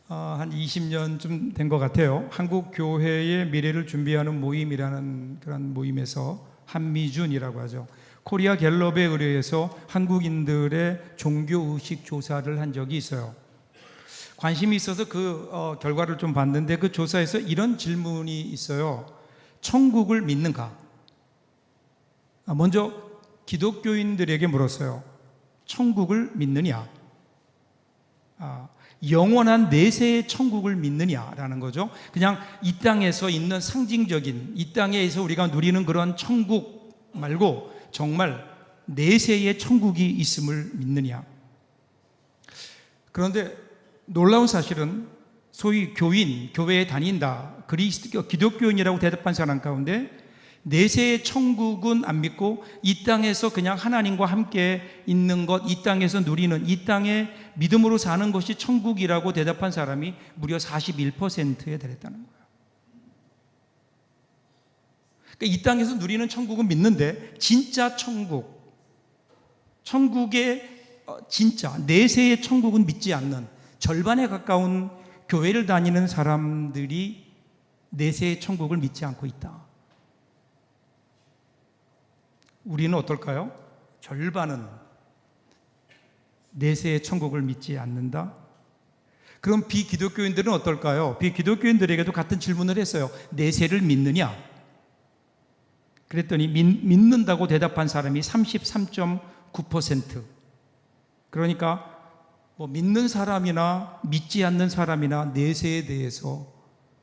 한 20년쯤 된 것 같아요. 한국 교회의 미래를 준비하는 모임이라는 그런 모임에서 한미준이라고 하죠. 코리아 갤럽에 의뢰해서 한국인들의 종교의식 조사를 한 적이 있어요. 관심이 있어서 그 결과를 좀 봤는데, 그 조사에서 이런 질문이 있어요. 천국을 믿는가? 먼저 기독교인들에게 물었어요. 천국을 믿느냐? 영원한 내세의 천국을 믿느냐라는 거죠. 그냥 이 땅에서 있는 상징적인, 이 땅에서 우리가 누리는 그런 천국 말고 정말 내세의 천국이 있음을 믿느냐. 그런데 놀라운 사실은 소위 교인, 교회에 다닌다, 기독교인이라고 대답한 사람 가운데 내세의 천국은 안 믿고 이 땅에서 그냥 하나님과 함께 있는 것, 이 땅에서 누리는, 이 땅에 믿음으로 사는 것이 천국이라고 대답한 사람이 무려 41%에 달했다는 거예요. 그러니까 이 땅에서 누리는 천국은 믿는데 진짜 천국, 천국의 진짜 내세의 천국은 믿지 않는, 절반에 가까운 교회를 다니는 사람들이 내세의 천국을 믿지 않고 있다. 우리는 어떨까요? 절반은 내세의 천국을 믿지 않는다. 그럼 비기독교인들은 어떨까요? 비기독교인들에게도 같은 질문을 했어요. 내세를 믿느냐? 그랬더니 믿는다고 대답한 사람이 33.9%. 그러니까 믿는 사람이나 믿지 않는 사람이나 내세에 대해서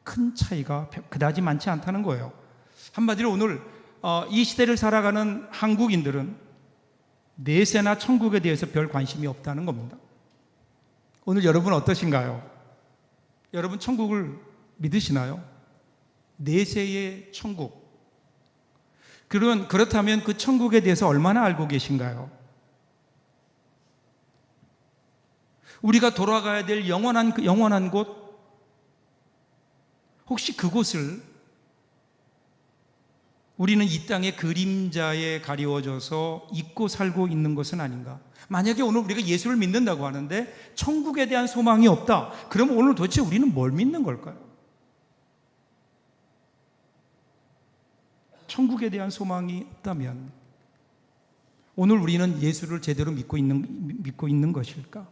큰 차이가 그다지 많지 않다는 거예요. 한마디로 오늘 이 시대를 살아가는 한국인들은 내세나 천국에 대해서 별 관심이 없다는 겁니다. 오늘 여러분 어떠신가요? 여러분 천국을 믿으시나요? 내세의 천국. 그렇다면 그 천국에 대해서 얼마나 알고 계신가요? 우리가 돌아가야 될 영원한 곳, 혹시 그곳을 우리는 이 땅의 그림자에 가리워져서 잊고 살고 있는 것은 아닌가? 만약에 오늘 우리가 예수를 믿는다고 하는데 천국에 대한 소망이 없다, 그러면 오늘 도대체 우리는 뭘 믿는 걸까요? 천국에 대한 소망이 없다면 오늘 우리는 예수를 제대로 믿고 있는 것일까?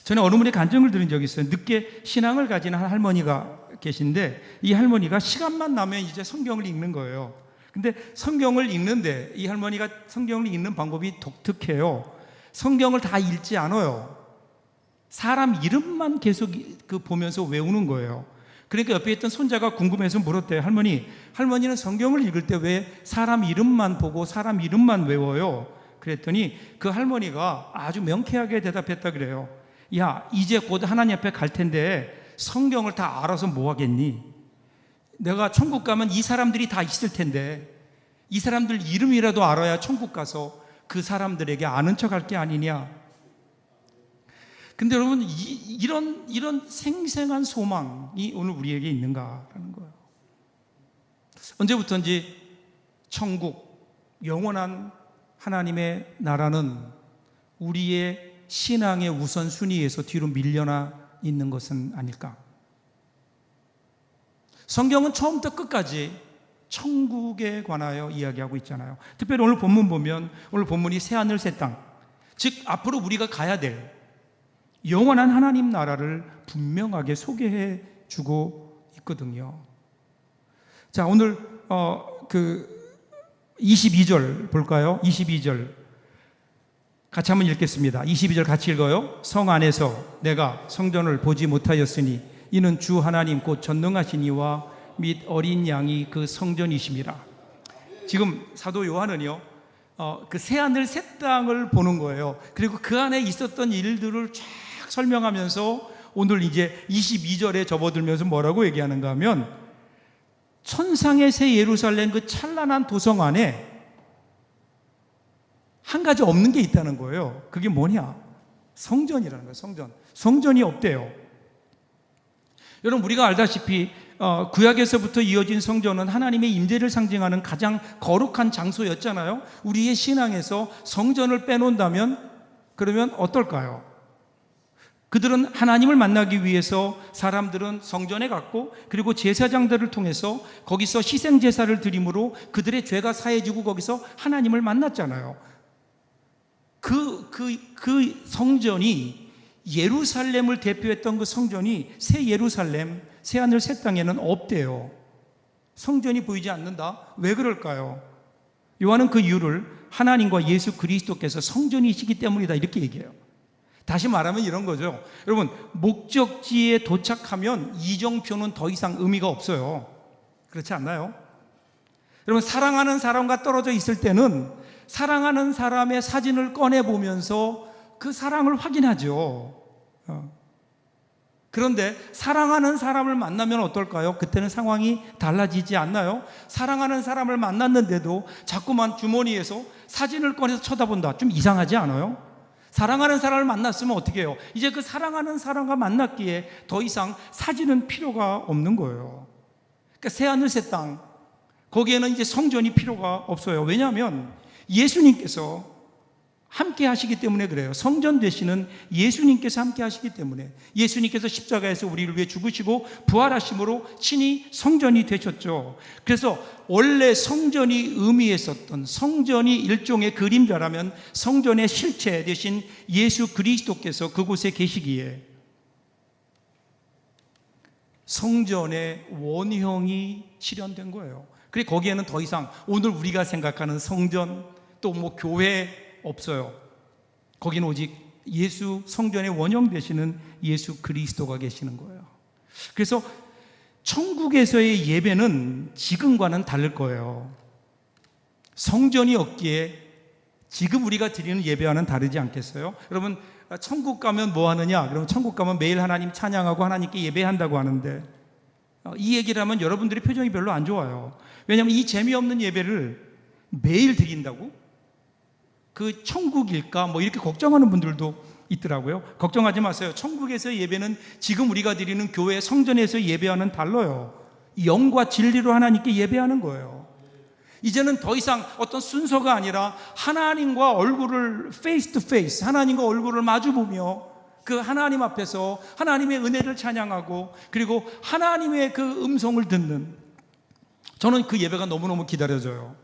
저는 어느 분의 간증을 들은 적이 있어요. 늦게 신앙을 가진 한 할머니가 계신데, 이 할머니가 시간만 나면 이제 성경을 읽는 거예요. 근데 성경을 읽는데 이 할머니가 성경을 읽는 방법이 독특해요. 성경을 다 읽지 않아요. 사람 이름만 계속 보면서 외우는 거예요. 그러니까 옆에 있던 손자가 궁금해서 물었대요. 할머니는 성경을 읽을 때 왜 사람 이름만 보고 사람 이름만 외워요? 그랬더니 그 할머니가 아주 명쾌하게 대답했다 그래요. 야, 이제 곧 하나님 앞에 갈 텐데 성경을 다 알아서 뭐 하겠니? 내가 천국 가면 이 사람들이 다 있을 텐데 이 사람들 이름이라도 알아야 천국 가서 그 사람들에게 아는 척 할 게 아니냐. 근데 여러분, 이런 생생한 소망이 오늘 우리에게 있는가라는 거예요. 언제부턴지 천국, 영원한 하나님의 나라는 우리의 신앙의 우선순위에서 뒤로 밀려나 있는 것은 아닐까? 성경은 처음부터 끝까지 천국에 관하여 이야기하고 있잖아요. 특별히 오늘 본문 보면, 오늘 본문이 새하늘 새 땅, 즉 앞으로 우리가 가야 될 영원한 하나님 나라를 분명하게 소개해 주고 있거든요. 자, 오늘 22절 볼까요? 22절 같이 한번 읽겠습니다. 22절 같이 읽어요. 성 안에서 내가 성전을 보지 못하였으니 이는 주 하나님 곧 전능하신 이와 및 어린 양이 그 성전이심이라. 지금 사도 요한은요, 그 새하늘 새 땅을 보는 거예요. 그리고 그 안에 있었던 일들을 쫙 설명하면서 오늘 이제 22절에 접어들면서 뭐라고 얘기하는가 하면, 천상의 새 예루살렘 그 찬란한 도성 안에 한 가지 없는 게 있다는 거예요. 그게 뭐냐? 성전이라는 거예요. 성전이 없대요. 여러분, 우리가 알다시피 구약에서부터 이어진 성전은 하나님의 임재를 상징하는 가장 거룩한 장소였잖아요. 우리의 신앙에서 성전을 빼놓는다면 그러면 어떨까요? 그들은 하나님을 만나기 위해서 사람들은 성전에 갔고, 그리고 제사장들을 통해서 거기서 희생제사를 드림으로 그들의 죄가 사해지고 거기서 하나님을 만났잖아요. 그 성전이, 예루살렘을 대표했던 그 성전이 새 예루살렘, 새 하늘 새 땅에는 없대요. 성전이 보이지 않는다? 왜 그럴까요? 요한은 그 이유를 하나님과 예수 그리스도께서 성전이시기 때문이다, 이렇게 얘기해요. 다시 말하면 이런 거죠. 여러분, 목적지에 도착하면 이정표는 더 이상 의미가 없어요. 그렇지 않나요? 여러분, 사랑하는 사람과 떨어져 있을 때는 사랑하는 사람의 사진을 꺼내보면서 그 사랑을 확인하죠. 그런데 사랑하는 사람을 만나면 어떨까요? 그때는 상황이 달라지지 않나요? 사랑하는 사람을 만났는데도 자꾸만 주머니에서 사진을 꺼내서 쳐다본다. 좀 이상하지 않아요? 사랑하는 사람을 만났으면 어떻게 해요? 이제 그 사랑하는 사람과 만났기에 더 이상 사진은 필요가 없는 거예요. 그러니까 새하늘 새 땅, 거기에는 이제 성전이 필요가 없어요. 왜냐하면 예수님께서 함께 하시기 때문에 그래요. 성전 되시는 예수님께서 함께 하시기 때문에, 예수님께서 십자가에서 우리를 위해 죽으시고 부활하심으로 친히 성전이 되셨죠. 그래서 원래 성전이 의미했었던, 성전이 일종의 그림자라면 성전의 실체 되신 예수 그리스도께서 그곳에 계시기에 성전의 원형이 실현된 거예요. 그리고 거기에는 더 이상 오늘 우리가 생각하는 성전, 또 뭐 교회 없어요. 거기는 오직 예수, 성전의 원형 되시는 예수 그리스도가 계시는 거예요. 그래서 천국에서의 예배는 지금과는 다를 거예요. 성전이 없기에 지금 우리가 드리는 예배와는 다르지 않겠어요? 여러분, 천국 가면 뭐 하느냐? 그러면 천국 가면 매일 하나님 찬양하고 하나님께 예배한다고 하는데, 이 얘기를 하면 여러분들의 표정이 별로 안 좋아요. 왜냐하면 이 재미없는 예배를 매일 드린다고? 그 천국일까? 뭐 이렇게 걱정하는 분들도 있더라고요. 걱정하지 마세요. 천국에서 예배는 지금 우리가 드리는 교회 성전에서 예배와는 달라요. 영과 진리로 하나님께 예배하는 거예요. 이제는 더 이상 어떤 순서가 아니라 하나님과 얼굴을 페이스 투 페이스, 하나님과 얼굴을 마주보며 그 하나님 앞에서 하나님의 은혜를 찬양하고, 그리고 하나님의 그 음성을 듣는, 저는 그 예배가 너무너무 기다려져요.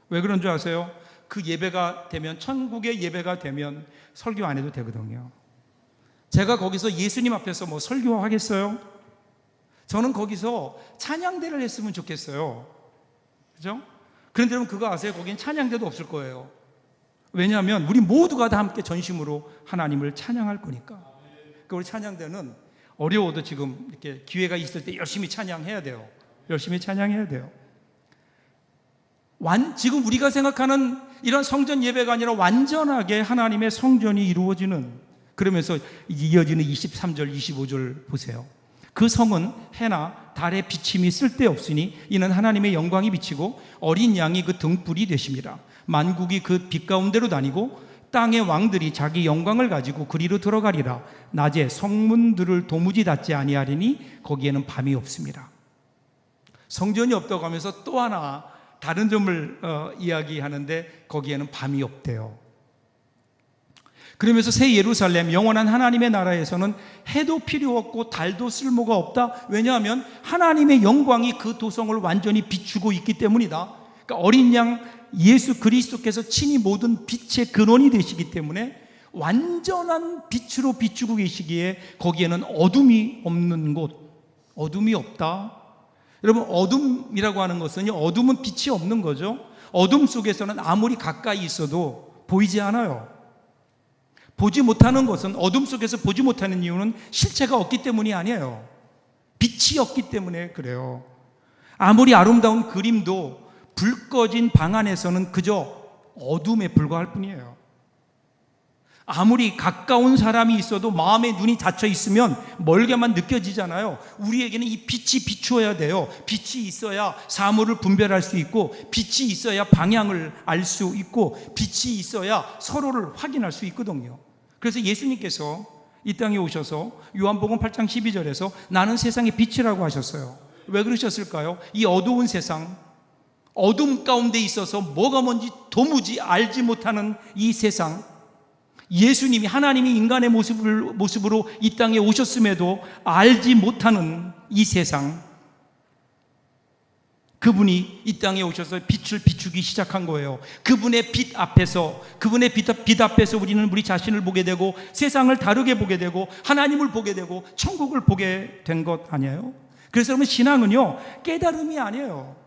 왜 그런 줄 아세요? 그 예배가 되면, 천국의 예배가 되면 설교 안 해도 되거든요. 제가 거기서 예수님 앞에서 뭐 설교하겠어요? 저는 거기서 찬양대를 했으면 좋겠어요. 그죠? 그런데 여러분 그거 아세요? 거긴 찬양대도 없을 거예요. 왜냐하면 우리 모두가 다 함께 전심으로 하나님을 찬양할 거니까. 그 우리 찬양대는 어려워도 지금 이렇게 기회가 있을 때 열심히 찬양해야 돼요. 열심히 찬양해야 돼요. 지금 우리가 생각하는 이런 성전 예배가 아니라 완전하게 하나님의 성전이 이루어지는, 그러면서 이어지는 23절 25절 보세요. 그 성은 해나 달의 비침이 쓸데없으니 이는 하나님의 영광이 비치고 어린 양이 그 등불이 되십니다. 만국이 그 빛 가운데로 다니고 땅의 왕들이 자기 영광을 가지고 그리로 들어가리라. 낮에 성문들을 도무지 닫지 아니하리니 거기에는 밤이 없습니다. 성전이 없다고 하면서 또 하나 다른 점을 이야기하는데 거기에는 밤이 없대요. 그러면서 새 예루살렘, 영원한 하나님의 나라에서는 해도 필요 없고 달도 쓸모가 없다. 왜냐하면 하나님의 영광이 그 도성을 완전히 비추고 있기 때문이다. 그러니까 어린 양 예수 그리스도께서 친히 모든 빛의 근원이 되시기 때문에 완전한 빛으로 비추고 계시기에 거기에는 어둠이 없는 곳, 어둠이 없다. 여러분, 어둠이라고 하는 것은, 어둠은 빛이 없는 거죠. 어둠 속에서는 아무리 가까이 있어도 보이지 않아요. 보지 못하는 것은, 어둠 속에서 보지 못하는 이유는 실체가 없기 때문이 아니에요. 빛이 없기 때문에 그래요. 아무리 아름다운 그림도 불 꺼진 방 안에서는 그저 어둠에 불과할 뿐이에요. 아무리 가까운 사람이 있어도 마음의 눈이 닫혀 있으면 멀게만 느껴지잖아요. 우리에게는 이 빛이 비추어야 돼요. 빛이 있어야 사물을 분별할 수 있고, 빛이 있어야 방향을 알 수 있고, 빛이 있어야 서로를 확인할 수 있거든요. 그래서 예수님께서 이 땅에 오셔서 요한복음 8장 12절에서 나는 세상의 빛이라고 하셨어요. 왜 그러셨을까요? 이 어두운 세상, 어둠 가운데 있어서 뭐가 뭔지 도무지 알지 못하는 이 세상, 예수님이 하나님이 인간의 모습으로 이 땅에 오셨음에도 알지 못하는 이 세상, 그분이 이 땅에 오셔서 빛을 비추기 시작한 거예요. 그분의 빛 앞에서 우리는 우리 자신을 보게 되고 세상을 다르게 보게 되고 하나님을 보게 되고 천국을 보게 된 것 아니에요? 그래서 여러분, 신앙은요, 깨달음이 아니에요.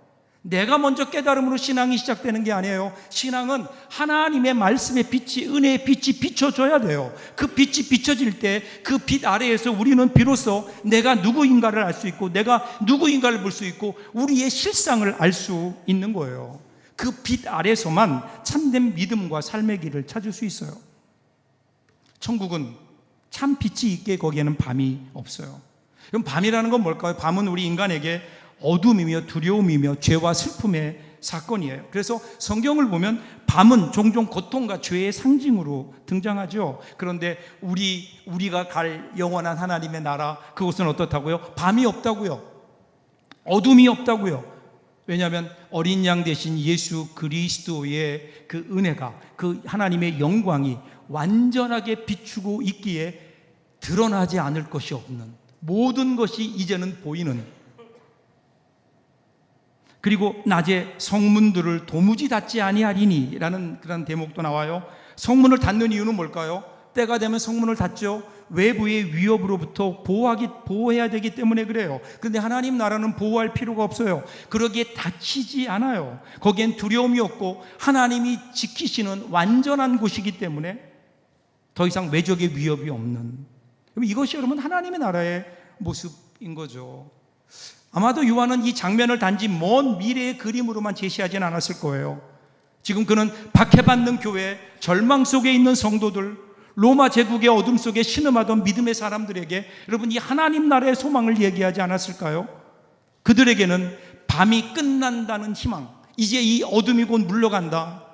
내가 먼저 깨달음으로 신앙이 시작되는 게 아니에요. 신앙은 하나님의 말씀의 빛이, 은혜의 빛이 비춰줘야 돼요. 그 빛이 비춰질 때 그 빛 아래에서 우리는 비로소 내가 누구인가를 알 수 있고, 내가 누구인가를 볼 수 있고, 우리의 실상을 알 수 있는 거예요. 그 빛 아래서만 참된 믿음과 삶의 길을 찾을 수 있어요. 천국은 참 빛이 있게 거기에는 밤이 없어요. 그럼 밤이라는 건 뭘까요? 밤은 우리 인간에게 어둠이며 두려움이며 죄와 슬픔의 사건이에요. 그래서 성경을 보면 밤은 종종 고통과 죄의 상징으로 등장하죠. 그런데 우리가 갈 영원한 하나님의 나라, 그곳은 어떻다고요? 밤이 없다고요. 어둠이 없다고요. 왜냐하면 어린 양 대신 예수 그리스도의 그 은혜가, 그 하나님의 영광이 완전하게 비추고 있기에 드러나지 않을 것이 없는, 모든 것이 이제는 보이는, 그리고 낮에 성문들을 도무지 닫지 아니하리니 라는 그런 대목도 나와요. 성문을 닫는 이유는 뭘까요? 때가 되면 성문을 닫죠. 외부의 위협으로부터 보호해야 되기 때문에 그래요. 그런데 하나님 나라는 보호할 필요가 없어요. 그러기에 닫히지 않아요. 거기엔 두려움이 없고 하나님이 지키시는 완전한 곳이기 때문에 더 이상 외적의 위협이 없는, 이것이 여러분 하나님의 나라의 모습인 거죠. 아마도 요한은 이 장면을 단지 먼 미래의 그림으로만 제시하진 않았을 거예요. 지금 그는 박해받는 교회, 절망 속에 있는 성도들, 로마 제국의 어둠 속에 신음하던 믿음의 사람들에게 여러분 이 하나님 나라의 소망을 얘기하지 않았을까요? 그들에게는 밤이 끝난다는 희망, 이제 이 어둠이 곧 물러간다,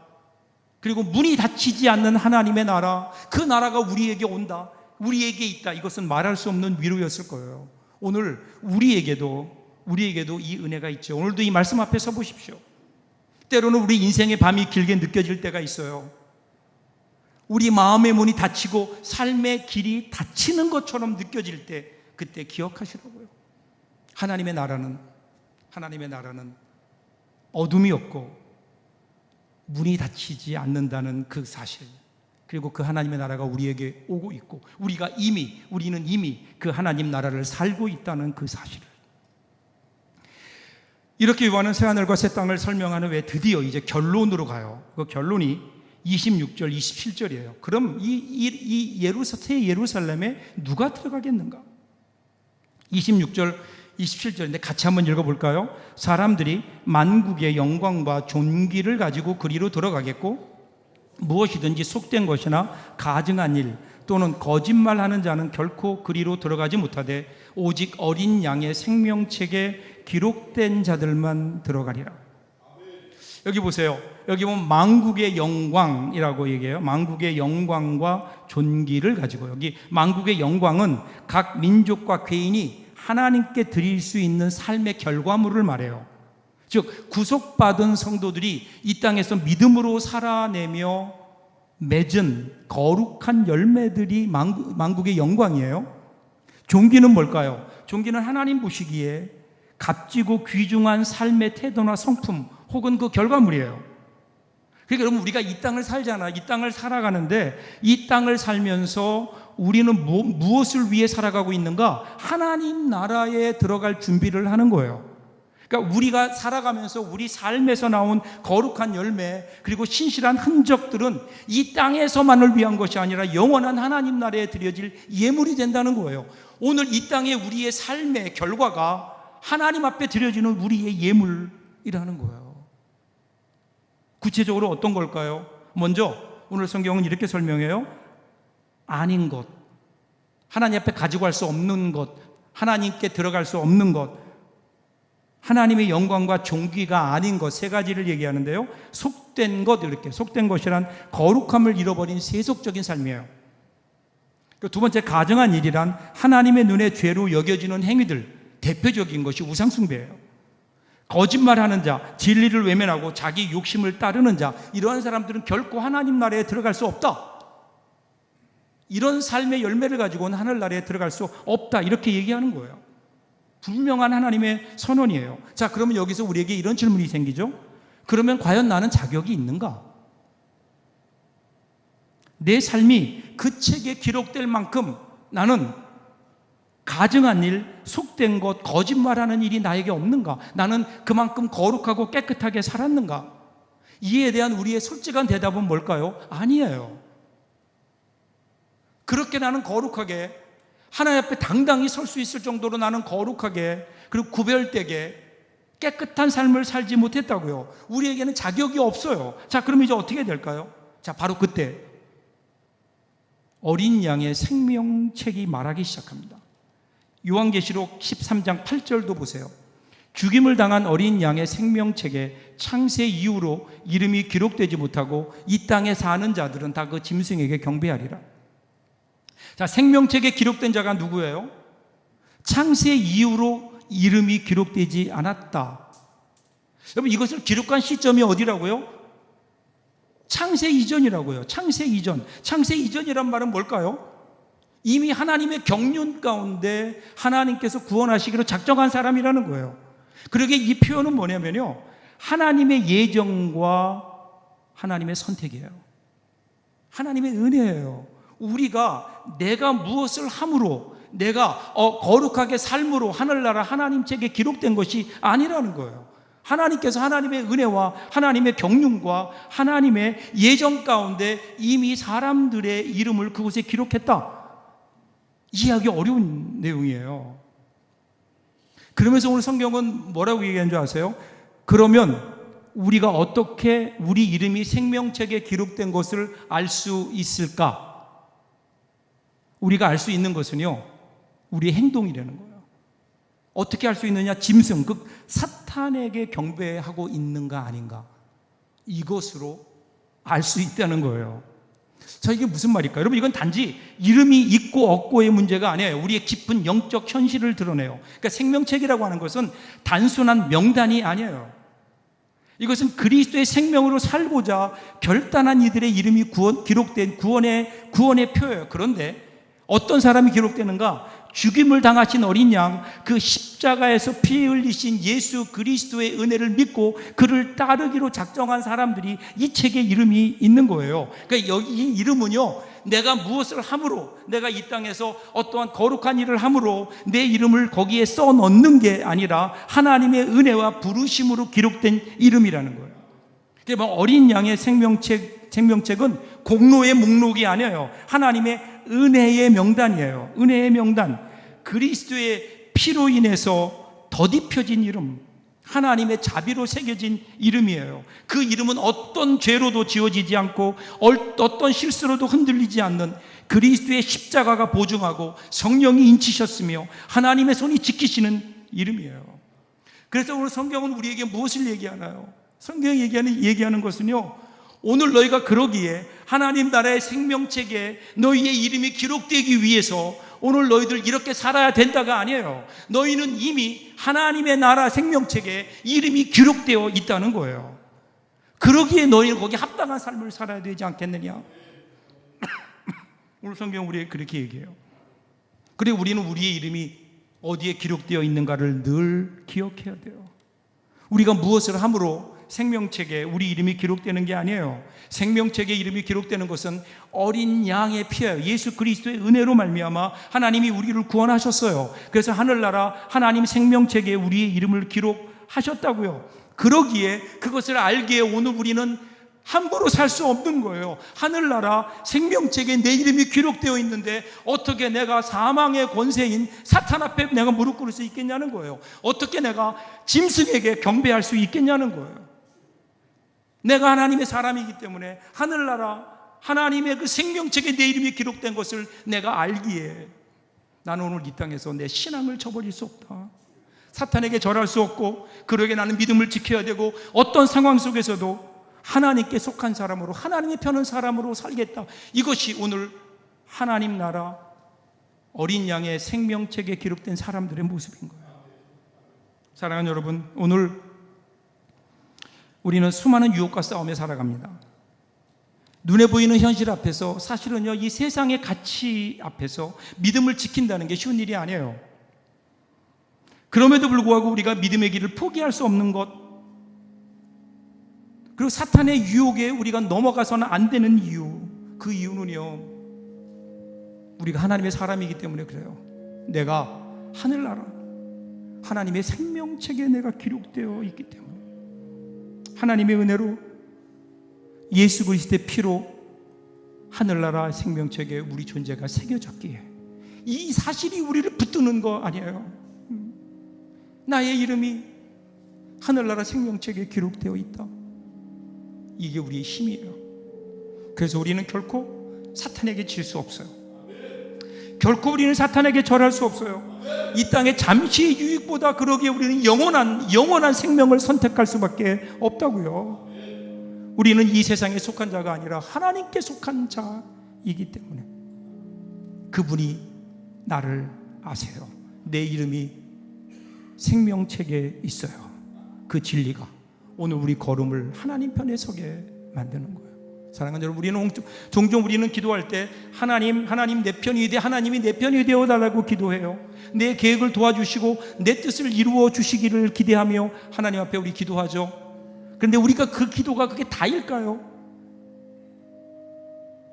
그리고 문이 닫히지 않는 하나님의 나라, 그 나라가 우리에게 온다, 우리에게 있다, 이것은 말할 수 없는 위로였을 거예요. 오늘 우리에게도 이 은혜가 있죠. 오늘도 이 말씀 앞에 서 보십시오. 때로는 우리 인생의 밤이 길게 느껴질 때가 있어요. 우리 마음의 문이 닫히고 삶의 길이 닫히는 것처럼 느껴질 때, 그때 기억하시라고요. 하나님의 나라는 어둠이 없고 문이 닫히지 않는다는 그 사실, 그리고 그 하나님의 나라가 우리에게 오고 있고 우리는 이미 그 하나님 나라를 살고 있다는 그 사실을, 이렇게 요한은 새하늘과 새 땅을 설명하는 왜 드디어 이제 결론으로 가요. 그 결론이 26절, 27절이에요. 그럼 새 예루살렘에 누가 들어가겠는가? 26절, 27절인데 같이 한번 읽어볼까요? 사람들이 만국의 영광과 존귀를 가지고 그리로 들어가겠고, 무엇이든지 속된 것이나 가증한 일 또는 거짓말하는 자는 결코 그리로 들어가지 못하되 오직 어린 양의 생명책에 기록된 자들만 들어가리라. 여기 보세요. 여기 보면 만국의 영광이라고 얘기해요. 만국의 영광과 존귀를 가지고, 여기 만국의 영광은 각 민족과 개인이 하나님께 드릴 수 있는 삶의 결과물을 말해요. 즉 구속받은 성도들이 이 땅에서 믿음으로 살아내며 맺은 거룩한 열매들이 만국의 영광이에요. 존귀는 뭘까요? 존귀는 하나님 보시기에 값지고 귀중한 삶의 태도나 성품 혹은 그 결과물이에요. 그러니까 여러분, 우리가 이 땅을 살잖아요. 이 땅을 살아가는데 이 땅을 살면서 우리는 무엇을 위해 살아가고 있는가? 하나님 나라에 들어갈 준비를 하는 거예요. 그러니까 우리가 살아가면서 우리 삶에서 나온 거룩한 열매, 그리고 신실한 흔적들은 이 땅에서만을 위한 것이 아니라 영원한 하나님 나라에 드려질 예물이 된다는 거예요. 오늘 이 땅에 우리의 삶의 결과가 하나님 앞에 드려지는 우리의 예물이라는 거예요. 구체적으로 어떤 걸까요? 먼저 오늘 성경은 이렇게 설명해요. 아닌 것, 하나님 앞에 가지고 갈 수 없는 것, 하나님께 들어갈 수 없는 것, 하나님의 영광과 존귀가 아닌 것, 세 가지를 얘기하는데요. 속된 것, 이렇게 속된 것이란 거룩함을 잃어버린 세속적인 삶이에요. 두 번째, 가증한 일이란 하나님의 눈에 죄로 여겨지는 행위들, 대표적인 것이 우상숭배예요. 거짓말하는 자, 진리를 외면하고 자기 욕심을 따르는 자, 이러한 사람들은 결코 하나님 나라에 들어갈 수 없다. 이런 삶의 열매를 가지고는 하늘나라에 들어갈 수 없다, 이렇게 얘기하는 거예요. 분명한 하나님의 선언이에요. 자, 그러면 여기서 우리에게 이런 질문이 생기죠. 그러면 과연 나는 자격이 있는가? 내 삶이 그 책에 기록될 만큼 나는 가증한 일, 속된 것, 거짓말하는 일이 나에게 없는가? 나는 그만큼 거룩하고 깨끗하게 살았는가? 이에 대한 우리의 솔직한 대답은 뭘까요? 아니에요. 그렇게 나는 거룩하게 하나님 앞에 당당히 설 수 있을 정도로 나는 거룩하게, 그리고 구별되게 깨끗한 삶을 살지 못했다고요. 우리에게는 자격이 없어요. 자, 그럼 이제 어떻게 될까요? 자, 바로 그때 어린 양의 생명책이 말하기 시작합니다. 요한계시록 13장 8절도 보세요. 죽임을 당한 어린 양의 생명책에 창세 이후로 이름이 기록되지 못하고 이 땅에 사는 자들은 다 그 짐승에게 경배하리라. 자, 생명책에 기록된 자가 누구예요? 창세 이후로 이름이 기록되지 않았다. 여러분, 이것을 기록한 시점이 어디라고요? 창세 이전이라고요. 창세 이전. 창세 이전이란 말은 뭘까요? 이미 하나님의 경륜 가운데 하나님께서 구원하시기로 작정한 사람이라는 거예요. 그러게 이 표현은 뭐냐면요, 하나님의 예정과 하나님의 선택이에요. 하나님의 은혜예요. 우리가 내가 무엇을 함으로, 내가 거룩하게 삶으로 하늘나라 하나님 책에 기록된 것이 아니라는 거예요. 하나님께서 하나님의 은혜와 하나님의 경륜과 하나님의 예정 가운데 이미 사람들의 이름을 그곳에 기록했다. 이해하기 어려운 내용이에요. 그러면서 오늘 성경은 뭐라고 얘기하는 줄 아세요? 그러면 우리가 어떻게 우리 이름이 생명책에 기록된 것을 알 수 있을까? 우리가 알 수 있는 것은요, 우리의 행동이라는 거예요. 어떻게 알 수 있느냐? 짐승, 그 사탄에게 경배하고 있는가 아닌가, 이것으로 알 수 있다는 거예요. 자, 이게 무슨 말일까요? 여러분, 이건 단지 이름이 있고 없고의 문제가 아니에요. 우리의 깊은 영적 현실을 드러내요. 그러니까 생명책이라고 하는 것은 단순한 명단이 아니에요. 이것은 그리스도의 생명으로 살고자 결단한 이들의 이름이 기록된 구원의 표예요. 그런데 어떤 사람이 기록되는가? 죽임을 당하신 어린 양, 그 십자가에서 피 흘리신 예수 그리스도의 은혜를 믿고 그를 따르기로 작정한 사람들이 이 책에 이름이 있는 거예요. 그러니까 이 이름은요, 내가 무엇을 함으로, 내가 이 땅에서 어떠한 거룩한 일을 함으로 내 이름을 거기에 써 넣는 게 아니라 하나님의 은혜와 부르심으로 기록된 이름이라는 거예요. 그러니까 어린 양의 생명책은 공로의 목록이 아니에요. 하나님의 은혜의 명단이에요. 은혜의 명단. 그리스도의 피로 인해서 덧입혀진 이름, 하나님의 자비로 새겨진 이름이에요. 그 이름은 어떤 죄로도 지워지지 않고 어떤 실수로도 흔들리지 않는 그리스도의 십자가가 보증하고 성령이 인치셨으며 하나님의 손이 지키시는 이름이에요. 그래서 오늘 성경은 우리에게 무엇을 얘기하나요? 성경이 얘기하는 것은요, 오늘 너희가 그러기에 하나님 나라의 생명책에 너희의 이름이 기록되기 위해서 오늘 너희들 이렇게 살아야 된다가 아니에요. 너희는 이미 하나님의 나라 생명책에 이름이 기록되어 있다는 거예요. 그러기에 너희는 거기에 합당한 삶을 살아야 되지 않겠느냐? 오늘 성경 우리에게 그렇게 얘기해요. 그리고 우리는 우리의 이름이 어디에 기록되어 있는가를 늘 기억해야 돼요. 우리가 무엇을 함으로 생명책에 우리 이름이 기록되는 게 아니에요. 생명책에 이름이 기록되는 것은 어린 양의 피예요. 예수 그리스도의 은혜로 말미암아 하나님이 우리를 구원하셨어요. 그래서 하늘나라 하나님 생명책에 우리의 이름을 기록하셨다고요. 그러기에 그것을 알기에 오늘 우리는 함부로 살 수 없는 거예요. 하늘나라 생명책에 내 이름이 기록되어 있는데 어떻게 내가 사망의 권세인 사탄 앞에 내가 무릎 꿇을 수 있겠냐는 거예요. 어떻게 내가 짐승에게 경배할 수 있겠냐는 거예요. 내가 하나님의 사람이기 때문에 하늘나라 하나님의 그 생명책에 내 이름이 기록된 것을 내가 알기에 나는 오늘 이 땅에서 내 신앙을 저버릴 수 없다. 사탄에게 절할 수 없고 그러게 나는 믿음을 지켜야 되고 어떤 상황 속에서도 하나님께 속한 사람으로 하나님의 편한 사람으로 살겠다. 이것이 오늘 하나님 나라 어린 양의 생명책에 기록된 사람들의 모습인 거예요. 사랑하는 여러분, 오늘 우리는 수많은 유혹과 싸움에 살아갑니다. 눈에 보이는 현실 앞에서 사실은요, 이 세상의 가치 앞에서 믿음을 지킨다는 게 쉬운 일이 아니에요. 그럼에도 불구하고 우리가 믿음의 길을 포기할 수 없는 것, 그리고 사탄의 유혹에 우리가 넘어가서는 안 되는 이유, 그 이유는요, 우리가 하나님의 사람이기 때문에 그래요. 내가 하늘나라 하나님의 생명책에 내가 기록되어 있기 때문에, 하나님의 은혜로 예수 그리스도의 피로 하늘나라 생명책에 우리 존재가 새겨졌기에 이 사실이 우리를 붙드는 거 아니에요. 나의 이름이 하늘나라 생명책에 기록되어 있다. 이게 우리의 힘이에요. 그래서 우리는 결코 사탄에게 질 수 없어요. 결코 우리는 사탄에게 절할 수 없어요. 이 땅의 잠시의 유익보다 그러기에 우리는 영원한 생명을 선택할 수밖에 없다고요. 우리는 이 세상에 속한 자가 아니라 하나님께 속한 자이기 때문에 그분이 나를 아세요. 내 이름이 생명책에 있어요. 그 진리가 오늘 우리 걸음을 하나님 편에 서게 만드는 거예요. 사랑하는 여러분, 우리는 종종 기도할 때 하나님 내 편이 돼, 하나님이 내 편이 되어달라고 기도해요. 내 계획을 도와주시고 내 뜻을 이루어 주시기를 기대하며 하나님 앞에 우리 기도하죠. 그런데 우리가 그 기도가 그게 다일까요?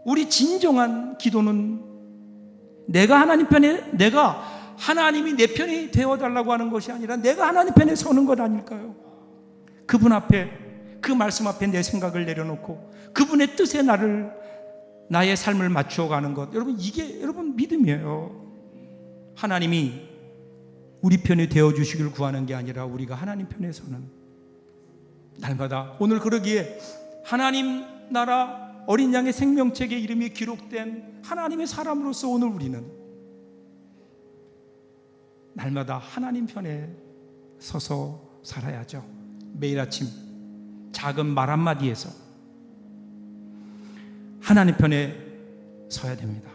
우리 진정한 기도는 내가 하나님이 내 편이 되어달라고 하는 것이 아니라 내가 하나님 편에 서는 것 아닐까요? 그분 앞에, 그 말씀 앞에 내 생각을 내려놓고 그분의 뜻에 나의 삶을 맞추어가는 것, 여러분, 이게 여러분 믿음이에요. 하나님이 우리 편이 되어주시길 구하는 게 아니라 우리가 하나님 편에 서는, 날마다 오늘 그러기에 하나님 나라 어린 양의 생명책에 이름이 기록된 하나님의 사람으로서 오늘 우리는 날마다 하나님 편에 서서 살아야죠. 매일 아침 작은 말 한마디에서 하나님 편에 서야 됩니다.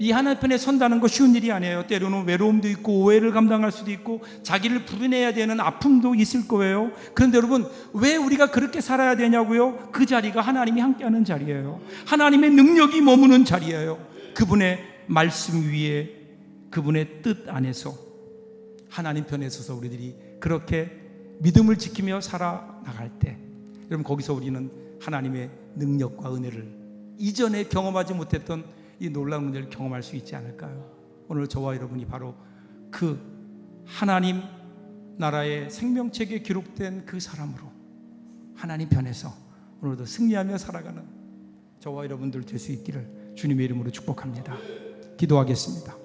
이 하나님 편에 선다는 거 쉬운 일이 아니에요. 때로는 외로움도 있고 오해를 감당할 수도 있고 자기를 부르내야 되는 아픔도 있을 거예요. 그런데 여러분, 왜 우리가 그렇게 살아야 되냐고요? 그 자리가 하나님이 함께하는 자리예요. 하나님의 능력이 머무는 자리예요. 그분의 말씀 위에, 그분의 뜻 안에서 하나님 편에 서서 우리들이 그렇게 믿음을 지키며 살아나갈 때, 여러분, 거기서 우리는 하나님의 능력과 은혜를 이전에 경험하지 못했던 이 놀라운 은혜를 경험할 수 있지 않을까요? 오늘 저와 여러분이 바로 그 하나님 나라의 생명책에 기록된 그 사람으로 하나님 편에서 오늘도 승리하며 살아가는 저와 여러분들 될 수 있기를 주님의 이름으로 축복합니다. 기도하겠습니다.